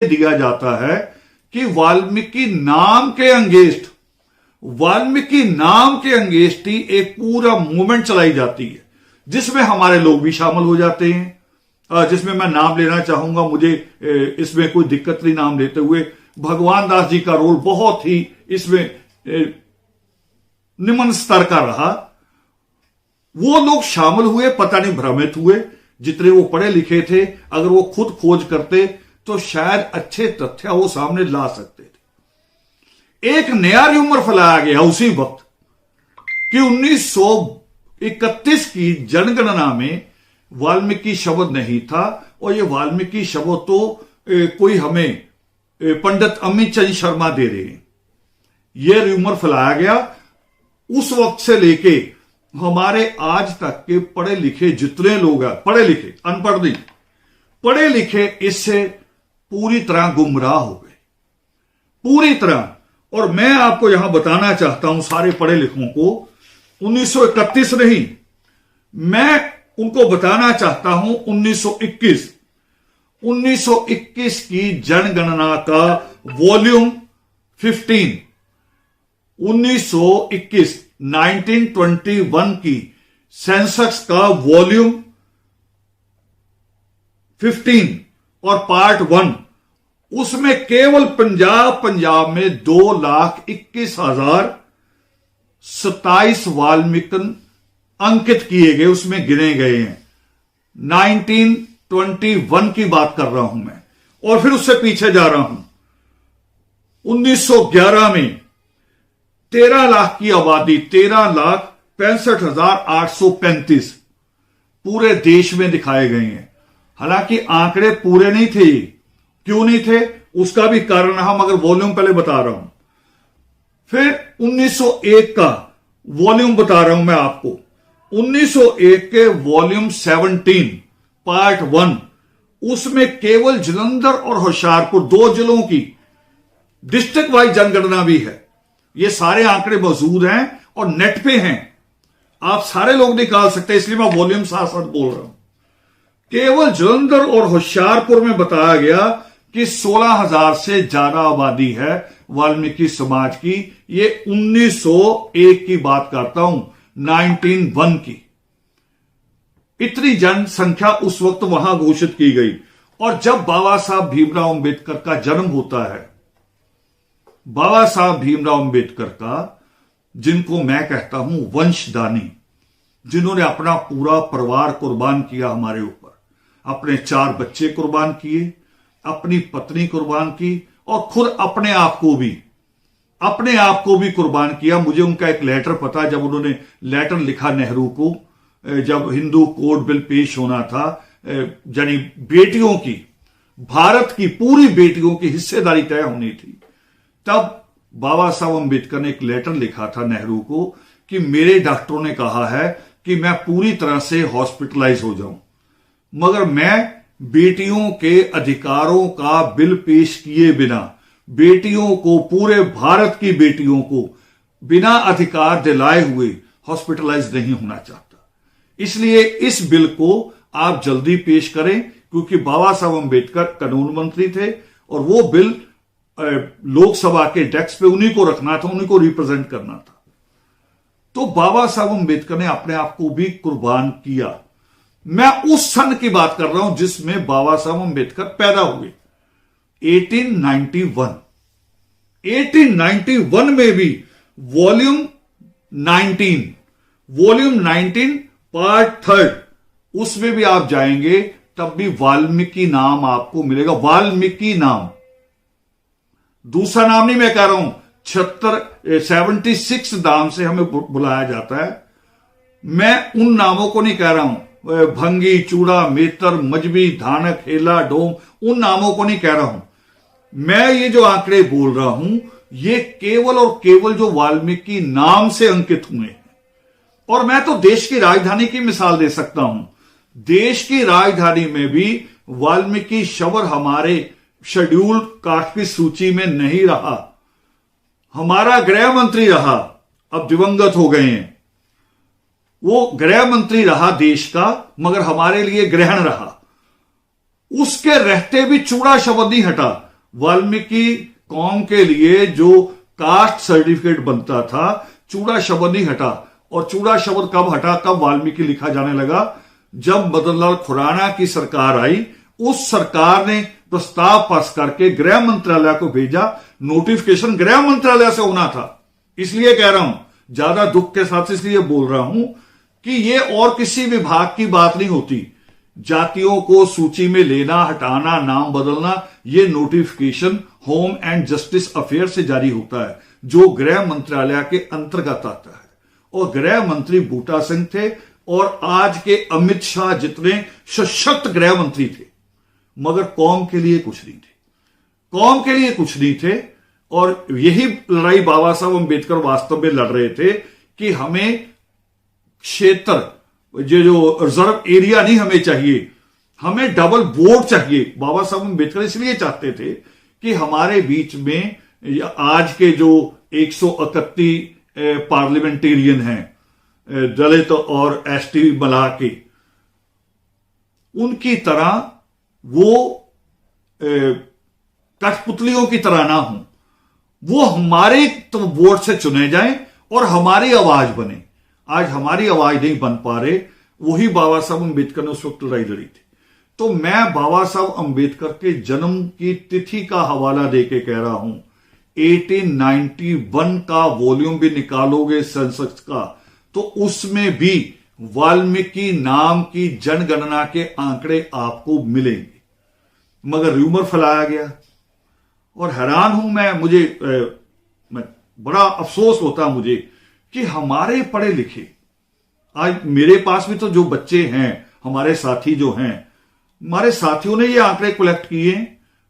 दिया जाता है कि वाल्मीकि नाम के अंगेस्ट ही एक पूरा मूवमेंट चलाई जाती है, जिसमें हमारे लोग भी शामिल हो जाते हैं, जिसमें मैं नाम लेना चाहूंगा, मुझे इसमें कोई दिक्कत नहीं नाम लेते हुए। भगवान दास जी का रोल बहुत ही इसमें निम्न स्तर का रहा। वो लोग शामिल हुए, पता नहीं भ्रमित हुए, जितने वो पढ़े लिखे थे, अगर वो खुद खोज करते तो शायद अच्छे तथ्य वो सामने ला सकते थे। एक नया र्यूमर फैलाया गया उसी वक्त कि 1931 की जनगणना में वाल्मीकि शब्द नहीं था, और ये वाल्मीकि शब्द तो कोई हमें पंडित अमित चंद शर्मा दे रहे हैं। यह र्यूमर फैलाया गया। उस वक्त से लेके हमारे आज तक के पढ़े लिखे जितने लोग हैं, पढ़े लिखे, अनपढ़ नहीं, पढ़े लिखे, इससे पूरी तरह गुमराह हो गए, पूरी तरह। और मैं आपको यहां बताना चाहता हूं सारे पढ़े लिखों को, 1931 नहीं, मैं उनको बताना चाहता हूं 1921 की जनगणना का वॉल्यूम 15, 1921 की सेंसस का वॉल्यूम 15 और पार्ट 1, उसमें केवल पंजाब में 2,21,027 वाल्मीकि अंकित किए गए, उसमें गिने गए हैं। 1921 की बात कर रहा हूं मैं, और फिर उससे पीछे जा रहा हूं। 1911 में 13 लाख की आबादी, 13,65,835 पूरे देश में दिखाए गए हैं। हालांकि आंकड़े पूरे नहीं थे। क्यों नहीं थे उसका भी कारण रहा, मगर वॉल्यूम पहले बता रहा हूं। फिर 1901 का वॉल्यूम बता रहा हूं मैं आपको। 1901 के वॉल्यूम 17 पार्ट 1, उसमें केवल जलंधर और होशियारपुर 2 जिलों की डिस्ट्रिक्ट वाइज जनगणना भी है। ये सारे आंकड़े मौजूद हैं और नेट पे हैं, आप सारे लोग निकाल सकते हैं, इसलिए मैं वॉल्यूम साथ साथ बोल रहा हूं। केवल जलंधर और होशियारपुर में बताया गया कि 16,000 से ज्यादा आबादी है वाल्मीकि समाज की। ये 1901 की बात करता हूं, 1901 की। इतनी जनसंख्या उस वक्त वहां घोषित की गई। और जब बाबा साहब भीमराव अंबेडकर का जन्म होता है, बाबा साहब भीमराव अंबेडकर का, जिनको मैं कहता हूं वंशदानी, जिन्होंने अपना पूरा परिवार कुर्बान किया हमारे ऊपर, अपने 4 बच्चे कुर्बान किए, अपनी पत्नी कुर्बान की, और खुद अपने आप को भी कुर्बान किया। मुझे उनका एक लेटर पता, जब उन्होंने लेटर लिखा नेहरू को, जब हिंदू कोड बिल पेश होना था, यानी बेटियों की, भारत की पूरी बेटियों की हिस्सेदारी तय होनी थी, तब बाबा साहब अंबेडकर ने एक लेटर लिखा था नेहरू को कि मेरे डॉक्टरों ने कहा है कि मैं पूरी तरह से हॉस्पिटलाइज हो जाऊं, मगर मैं बेटियों के अधिकारों का बिल पेश किए बिना, बेटियों को, पूरे भारत की बेटियों को बिना अधिकार दिलाए हुए हॉस्पिटलाइज नहीं होना चाहता। इसलिए इस बिल को आप जल्दी पेश करें, क्योंकि बाबा साहब अंबेडकर कानून मंत्री थे और वो बिल लोकसभा के डेस्क पे उन्हीं को रखना था, उन्हीं को रिप्रेजेंट करना था। तो बाबा साहब अंबेडकर ने अपने आप को भी कुर्बान किया। मैं उस सन की बात कर रहा हूं जिसमें बाबा साहब अंबेडकर पैदा हुए, 1891 में भी वॉल्यूम 19 पार्ट 3, उसमें भी आप जाएंगे तब भी वाल्मीकि नाम आपको मिलेगा। वाल्मीकि नाम, दूसरा नाम नहीं मैं कह रहा हूं, 76 नाम से हमें बुलाया जाता है। मैं उन नामों को नहीं कह रहा हूं, भंगी, चूड़ा, मेतर, मजबी, धानक, हेला, डोम, उन नामों को नहीं कह रहा हूं। मैं ये जो आंकड़े बोल रहा हूं, ये केवल और केवल जो वाल्मीकि नाम से अंकित हुए हैं। और मैं तो देश की राजधानी की मिसाल दे सकता हूं। देश की राजधानी में भी वाल्मीकि शब्द हमारे शेड्यूल्ड कास्ट की सूची में नहीं रहा। हमारा गृह मंत्री रहा, अब दिवंगत हो गए हैं, वो गृह मंत्री रहा देश का, मगर हमारे लिए ग्रहण रहा। उसके रहते भी चूड़ा शब्द नहीं हटा। वाल्मीकि कौम के लिए जो कास्ट सर्टिफिकेट बनता था, चूड़ा शब्द नहीं हटा। और चूड़ा शब्द कब हटा, कब वाल्मीकि लिखा जाने लगा? जब मदन लाल खुराना की सरकार आई। उस सरकार ने प्रस्ताव पास करके गृह मंत्रालय को भेजा। नोटिफिकेशन गृह मंत्रालय से होना था। इसलिए कह रहा हूं, ज्यादा दुख के साथ इसलिए बोल रहा हूं कि यह और किसी विभाग की बात नहीं होती। जातियों को सूची में लेना, हटाना, नाम बदलना, यह notification home and justice affair से जारी होता है, जो गृह मंत्रालय के अंतर्गत आता है। और गृह मंत्री बूटा सिंह थे, और आज के अमित शाह जितने सशक्त गृह मंत्री थे, मगर कौम के लिए कुछ नहीं थे। कौम के लिए कुछ नहीं थे। और यही लड़ाई बाबा साहब अंबेडकर वास्तव में लड़ रहे थे कि हमें क्षेत्र, जो रिजर्व एरिया नहीं हमें चाहिए, हमें डबल वोट चाहिए। बाबा साहब अंबेडकर इसलिए चाहते थे कि हमारे बीच में आज के जो 131 पार्लियामेंटेरियन हैं, दलित और एसटी मिला के, उनकी तरह वो कठपुतलियों की तरह ना हो, वो हमारे तो वोट से चुने जाएं और हमारी आवाज बने। आज हमारी आवाज नहीं बन पा रहे। वही बाबा साहब अंबेडकर ने उस वक्त लड़ाई लड़ी थी। तो मैं बाबा साहब अंबेडकर के जन्म की तिथि का हवाला देके कह रहा हूं, 1891 का वॉल्यूम भी निकालोगे सेंसस का, तो उसमें भी वाल्मीकि नाम की जनगणना के आंकड़े आपको मिलेंगे। मगर रूमर फैलाया गया, और हैरान हूं मैं बड़ा अफसोस होता मुझे कि हमारे पढ़े लिखे, आज मेरे पास भी तो जो बच्चे हैं, हमारे साथी जो हैं, हमारे साथियों ने ये आंकड़े कलेक्ट किए,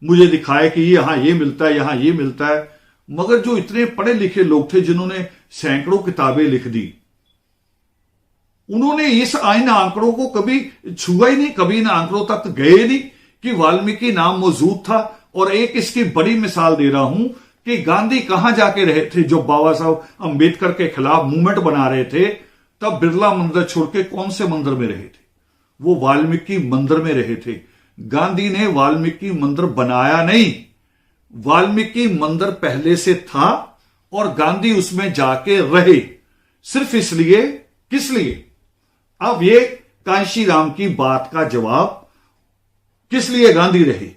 मुझे दिखाए कि यहां ये मिलता है, यहां ये मिलता है। मगर जो इतने पढ़े लिखे लोग थे, जिन्होंने सैकड़ों किताबें लिख दी, उन्होंने इन आंकड़ों को कभी छुआ ही नहीं, कभी इन आंकड़ों तक गए नहीं कि वाल्मीकि नाम मौजूद था। और एक इसकी बड़ी मिसाल दे रहा हूं कि गांधी कहां जाके रहे थे। जो बाबा साहब अंबेडकर के खिलाफ मूवमेंट बना रहे थे, तब बिरला मंदिर छोड़ के कौन से मंदिर में रहे थे? वो वाल्मीकि मंदिर में रहे थे। गांधी ने वाल्मीकि मंदिर बनाया नहीं, वाल्मीकि मंदिर पहले से था और गांधी उसमें जाके रहे। सिर्फ इसलिए, किस लिए? अब ये कांशीराम की बात का जवाब, किस लिए गांधी रहे,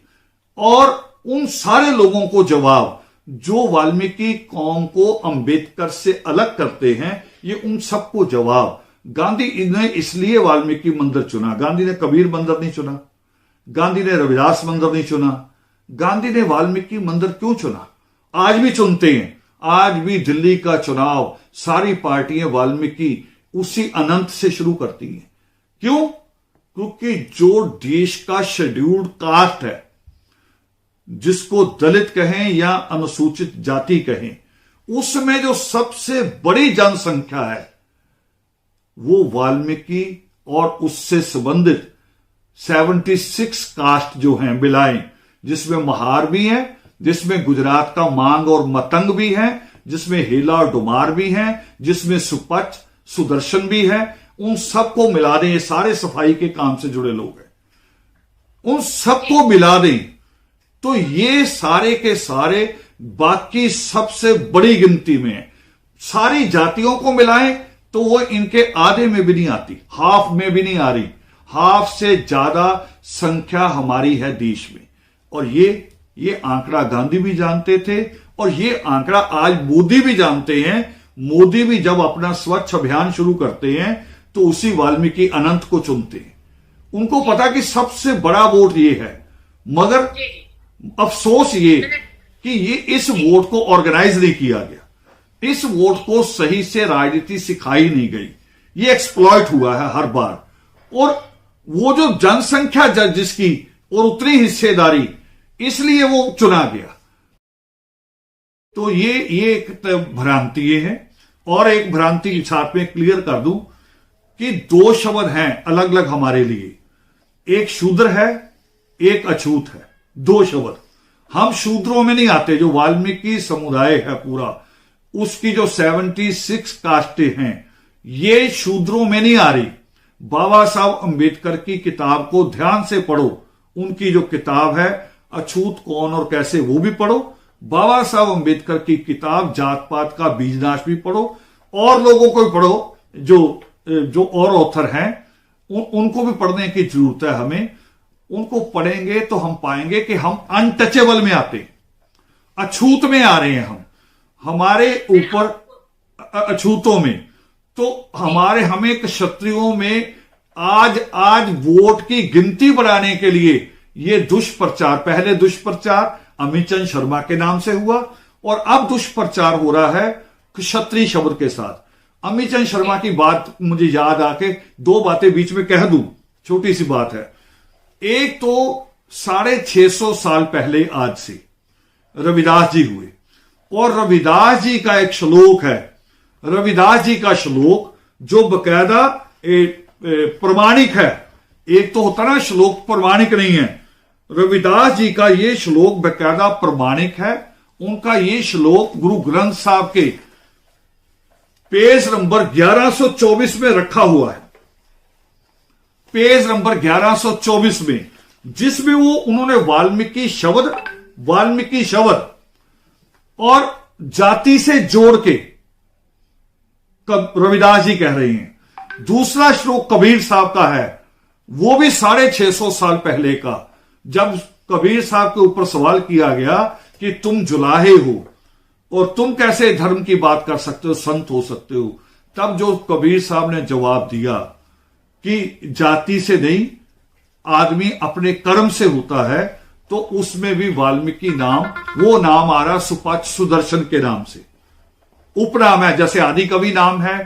और उन सारे लोगों को जवाब जो वाल्मीकि कौम को अंबेडकर से अलग करते हैं, ये उन सबको जवाब। गांधी ने इसलिए वाल्मीकि मंदिर चुना। गांधी ने कबीर मंदिर नहीं चुना, गांधी ने रविदास मंदिर नहीं चुना। गांधी ने वाल्मीकि मंदिर क्यों चुना? आज भी चुनते हैं। आज भी दिल्ली का चुनाव सारी पार्टियां वाल्मीकि उसी अनंत से शुरू करती हैं। क्यों? क्योंकि जो देश का शेड्यूल्ड कास्ट है, जिसको दलित कहें या अनुसूचित जाति कहें, उसमें जो सबसे बड़ी जनसंख्या है वो वाल्मीकि और उससे संबंधित 76 कास्ट जो हैं, मिलाएं, जिसमें महार भी है, जिसमें गुजरात का मांग और मतंग भी है, जिसमें हेला और डुमार भी हैं, जिसमें सुपच सुदर्शन भी है। उन सबको मिला दें, ये सारे सफाई के काम से जुड़े लोग हैं, उन सबको मिला दें तो ये सारे के सारे बाकी सबसे बड़ी गिनती में है। सारी जातियों को मिलाएं तो वो इनके आधे में भी नहीं आती, हाफ में भी नहीं आ रही। हाफ से ज्यादा संख्या हमारी है देश में। और ये आंकड़ा गांधी भी जानते थे, और ये आंकड़ा आज मोदी भी जानते हैं। मोदी भी जब अपना स्वच्छ अभियान शुरू करते हैं तो उसी वाल्मीकि अनंत को चुनते हैं। उनको पता कि सबसे बड़ा वोट ये है। मगर अफसोस ये कि ये इस वोट को ऑर्गेनाइज नहीं किया गया, इस वोट को सही से राजनीति सिखाई नहीं गई। ये एक्सप्लॉइट हुआ है हर बार। और वो जो जनसंख्या जिसकी और उतनी हिस्सेदारी, इसलिए वो चुना गया। तो ये एक भ्रांति है। और एक भ्रांति के साथ में क्लियर कर दूं कि दो शब्द हैं अलग अलग हमारे लिए, एक शूद्र है, एक अछूत है। दो शब्द। हम शूद्रों में नहीं आते। जो वाल्मीकि समुदाय है पूरा, उसकी जो 76 कास्टें हैं, ये शूद्रों में नहीं आ रही। बाबा साहब अंबेडकर की किताब को ध्यान से पढ़ो। उनकी जो किताब है अछूत कौन और कैसे वो भी पढ़ो, बाबा साहब अंबेडकर की किताब जात पात का बीजनाश भी पढ़ो, और लोगों को भी पढ़ो जो और ऑथर हैं उनको भी पढ़ने की जरूरत है हमें। उनको पढ़ेंगे तो हम पाएंगे कि हम अनटचेबल में आते, अछूत में आ रहे हैं, हम हमारे ऊपर अछूतों में। तो हमें क्षत्रियों में आज वोट की गिनती बढ़ाने के लिए ये दुष्प्रचार, पहले दुष्प्रचार अमित चंद शर्मा के नाम से हुआ और अब दुष्प्रचार हो रहा है क्षत्रिय शब्द के साथ। अमित चंद शर्मा की बात मुझे याद आके दो बातें बीच में कह दूं, छोटी सी बात है। एक तो 650 साल पहले आज से रविदास जी हुए, और रविदास जी का एक श्लोक है, रविदास जी का श्लोक जो बकायदा प्रमाणिक है। एक तो होता ना श्लोक प्रमाणिक नहीं है, रविदास जी का ये श्लोक बकायदा प्रमाणिक है। उनका ये श्लोक गुरु ग्रंथ साहब के पेज नंबर 1124 में रखा हुआ है, पेज नंबर 1124 में, जिसमें उन्होंने वाल्मीकि शब्द और जाति से जोड़ के रविदास जी कह रहे हैं। दूसरा श्लोक कबीर साहब का है, वो भी 650 साल पहले का, जब कबीर साहब के ऊपर सवाल किया गया कि तुम जुलाहे हो और तुम कैसे धर्म की बात कर सकते हो, संत हो सकते हो, तब जो कबीर साहब ने जवाब दिया कि जाति से नहीं, आदमी अपने कर्म से होता है, तो उसमें भी वाल्मीकि नाम, वो नाम आ रहा सुपाच्य सुदर्शन के नाम से, उपनाम है, जैसे आदि कवि नाम है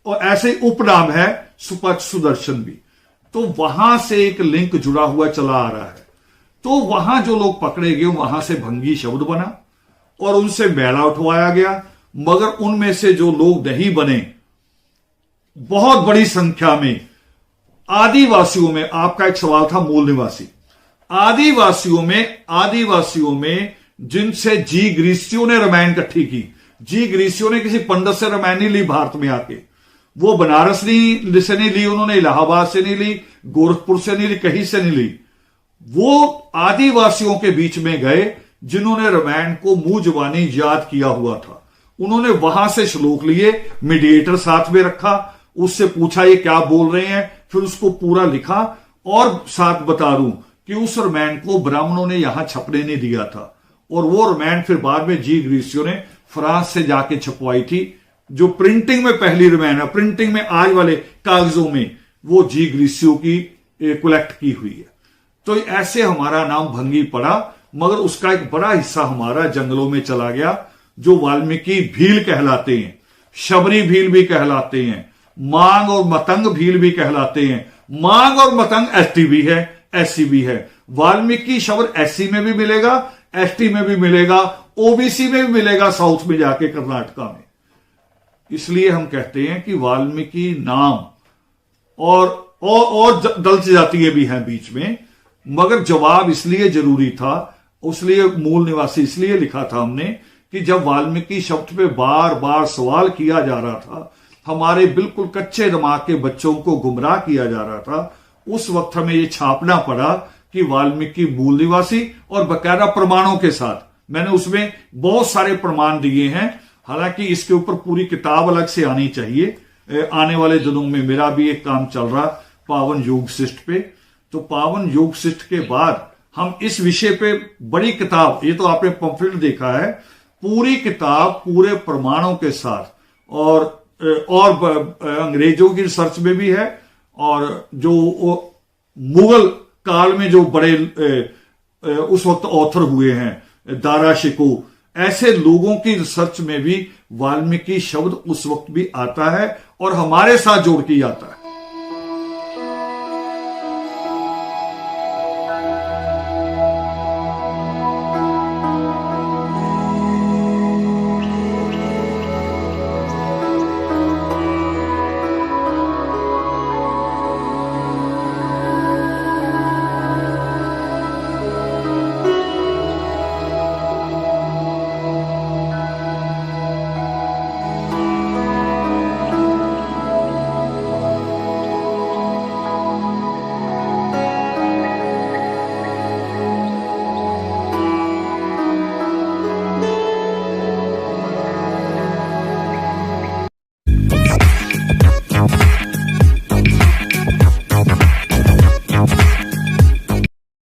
और ऐसे उपनाम है सुपाच्य सुदर्शन भी। तो वहां से एक लिंक जुड़ा हुआ चला आ रहा है। तो वहां जो लोग पकड़े गए वहां से भंगी शब्द बना और उनसे मैला उठवाया गया, मगर उनमें से जो लोग नहीं बने, बहुत बड़ी संख्या में आदिवासियों में, आपका एक सवाल था मूल निवासी, आदिवासियों में जिनसे जी ग्रीसियों ने रामायण इकट्ठी की, जी ग्रीसियों ने किसी पंडित से रामायण नहीं ली भारत में आके, वो बनारस से नहीं ली, उन्होंने इलाहाबाद से नहीं ली, गोरखपुर से नहीं ली, कहीं से नहीं ली। वो आदिवासियों के बीच में गए जिन्होंने रामायण को मुंह जुबानी याद किया हुआ था, उन्होंने वहां से श्लोक लिए, मीडिएटर साथ में रखा, उससे पूछा ये क्या बोल रहे हैं, फिर उसको पूरा लिखा। और साथ बता दूं कि उस रामायण को ब्राह्मणों ने यहां छपने नहीं दिया था, और वो रामायण फिर बाद में जी ग्रीसियों ने फ्रांस से जाके छपवाई थी। जो प्रिंटिंग में पहली रामायण है, प्रिंटिंग में आज वाले कागजों में, वो जी ग्रीसियों की कलेक्ट की हुई है। तो ऐसे हमारा नाम भंगी पड़ा, मगर उसका एक बड़ा हिस्सा हमारा जंगलों में चला गया, जो वाल्मीकि भील कहलाते हैं, शबरी भील भी कहलाते हैं, मांग और मतंग भील भी कहलाते हैं। मांग और मतंग एसटी भी है, एससी भी है। वाल्मीकि शब्द एससी में भी मिलेगा, एसटी में भी मिलेगा, ओबीसी में भी मिलेगा, साउथ में जाके कर्नाटका में। इसलिए हम कहते हैं कि वाल्मीकि नाम और दलित जातीय भी हैं बीच में, मगर जवाब इसलिए जरूरी था, उसलिए मूल निवासी इसलिए लिखा था हमने कि जब वाल्मीकि शब्द पे बार बार सवाल किया जा रहा था, हमारे बिल्कुल कच्चे दिमाग के बच्चों को गुमराह किया जा रहा था, उस वक्त हमें यह छापना पड़ा कि वाल्मीकि मूल निवासी, और बकायदा प्रमाणों के साथ। मैंने उसमें बहुत सारे प्रमाण दिए हैं, हालांकि इसके ऊपर पूरी किताब अलग से आनी चाहिए। आने वाले दिनों में मेरा भी एक काम चल रहा पावन योग शिष्ट पे, तो पावन योग शिष्ट के बाद हम इस विषय पे बड़ी किताब, ये तो आपने पंफलेट देखा है, पूरी किताब पूरे प्रमाणों के साथ, और अंग्रेजों की रिसर्च में भी है, और जो मुगल काल में जो बड़े उस वक्त ऑथर हुए हैं, दारा शिको, ऐसे लोगों की रिसर्च में भी वाल्मीकि शब्द उस वक्त भी आता है और हमारे साथ जोड़ के आता है।